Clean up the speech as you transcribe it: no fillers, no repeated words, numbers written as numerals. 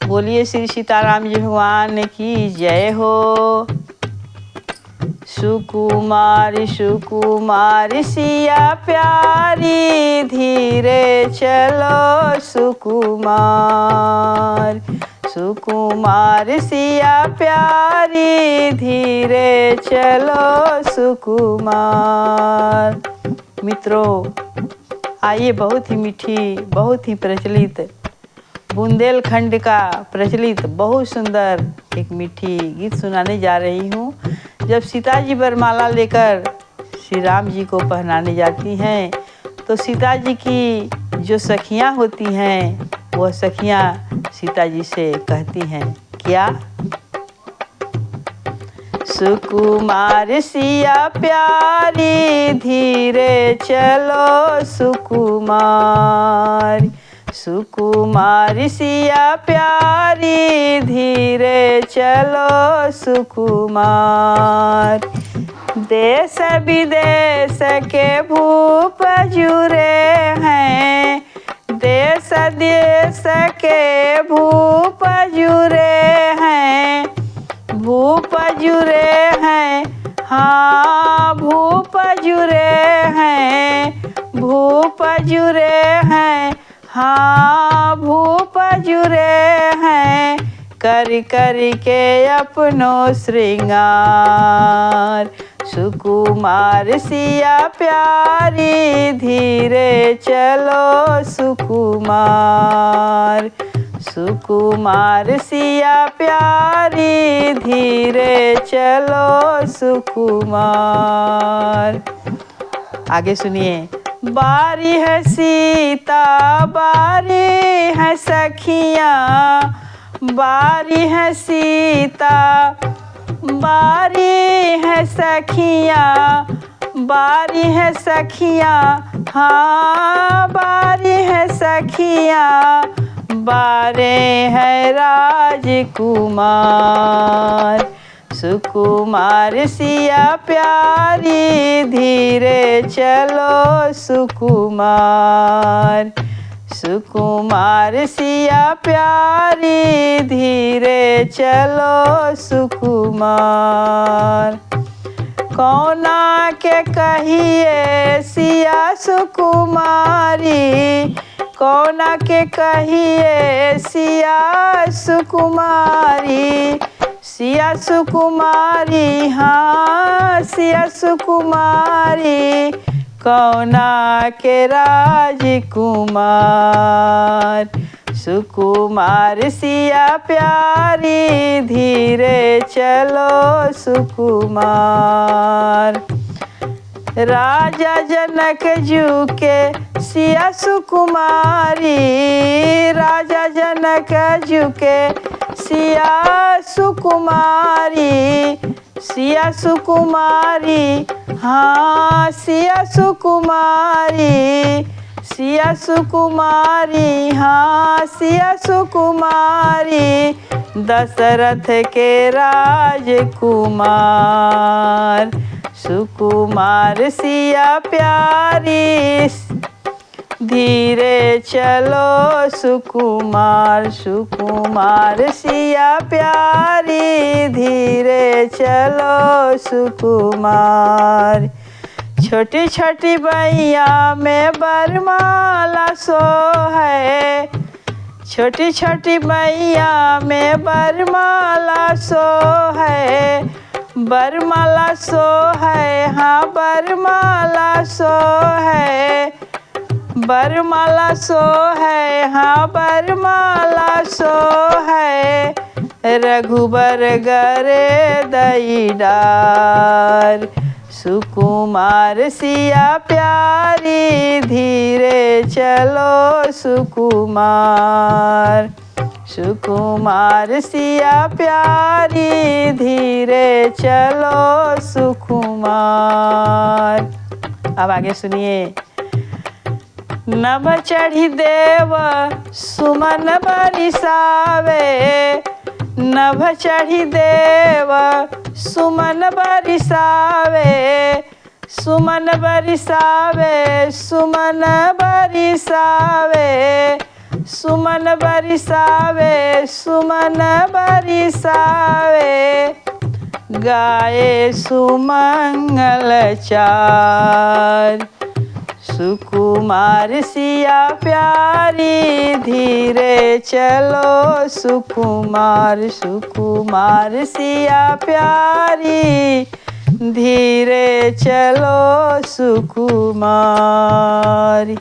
बोलिए श्री सीताराम जी भगवान की जय हो। सुकुमारी सुकुमारी सिया प्यारी, धीरे चलो सुकुमार। सुकुमार सिया प्यारी, धीरे चलो सुकुमार। मित्रों, आइए बहुत ही मीठी, बहुत ही प्रचलित बुंदेलखंड का प्रचलित बहुत सुंदर एक मीठी गीत सुनाने जा रही हूँ। जब सीता जी वरमाला लेकर श्री राम जी को पहनाने जाती हैं तो सीता जी की जो सखियाँ होती हैं वह सखियाँ सीता जी से कहती हैं क्या? सुकुमार सिया प्यारी, धीरे चलो सुकुमार। सुकुमार सिया प्यारी, धीरे चलो सुकुमार। देश विदेश के भूप जुरे हैं, देश देश के भूप जुरे हैं, भूप जुरे हैं, हाँ भूप जुरे हैं, भूप जुरे हैं, हाँ भूप जुरे हैं, कर कर के अपनो श्रृंगार। सुकुमार सिया प्यारी, धीरे चलो सुकुमार। सुकुमार सिया प्यारी, धीरे चलो सुकुमार। आगे सुनिए। बारी है सीता, बारी है सखियाँ, बारी है सीता, बारी है सखियाँ, बारी है सखियाँ, हाँ बारी है सखियाँ, बारे है राजकुमार। सुकुमार सिया प्यारी, धीरे चलो सुकुमार। सुकुमार सिया प्यारी, धीरे चलो सुकुमार। कौना के कहिए सिया सुकुमारी, कौना के कहिए सिया सुकुमारी। सिया सुकुमारी, हाँ सिया सुकुमारी, कौना के राजकुमार। सुकुमार सिया प्यारी, धीरे चलो सुकुमार। राजा जनक जू के सिया सुकुमारी, राजा जनक जू के सिया सुकुमारी, सिया सुकुमारी, हाँ सिया सुकुमारी, सिया सुकुमारी, हाँ सिया सुकुमारी, दशरथ के राजकुमार। सुकुमार सिया प्यारी, धीरे चलो सुकुमार। सुकुमार सिया प्यारी, धीरे चलो सुकुमार। छोटी छोटी बैया में बरमाला सो है, छोटी छोटी बैया में बरमाला सो है, बरमाला सो है, हाँ बरमाला सो है, बरमाला सो है, हाँ बरमाला सो है। रघुबर गरे दई डार। सुकुमार सिया प्यारी, धीरे चलो सुकुमार। सुकुमार सिया प्यारी, धीरे चलो सुकुमार। अब आगे सुनिए। नभ चढ़ी देव सुमन बरिसावे, नभ चढ़ी देव सुमन बरिसावे, सुमन बरिसावे, सुमन बरिसावे, सुमन बरिसावे, सुमन बरिसावे, गाए सुमंगल चार। सुकुमार सिया प्यारी, धीरे चलो सुकुमार, सुकुमार सिया प्यारी, धीरे चलो सुकुमारी।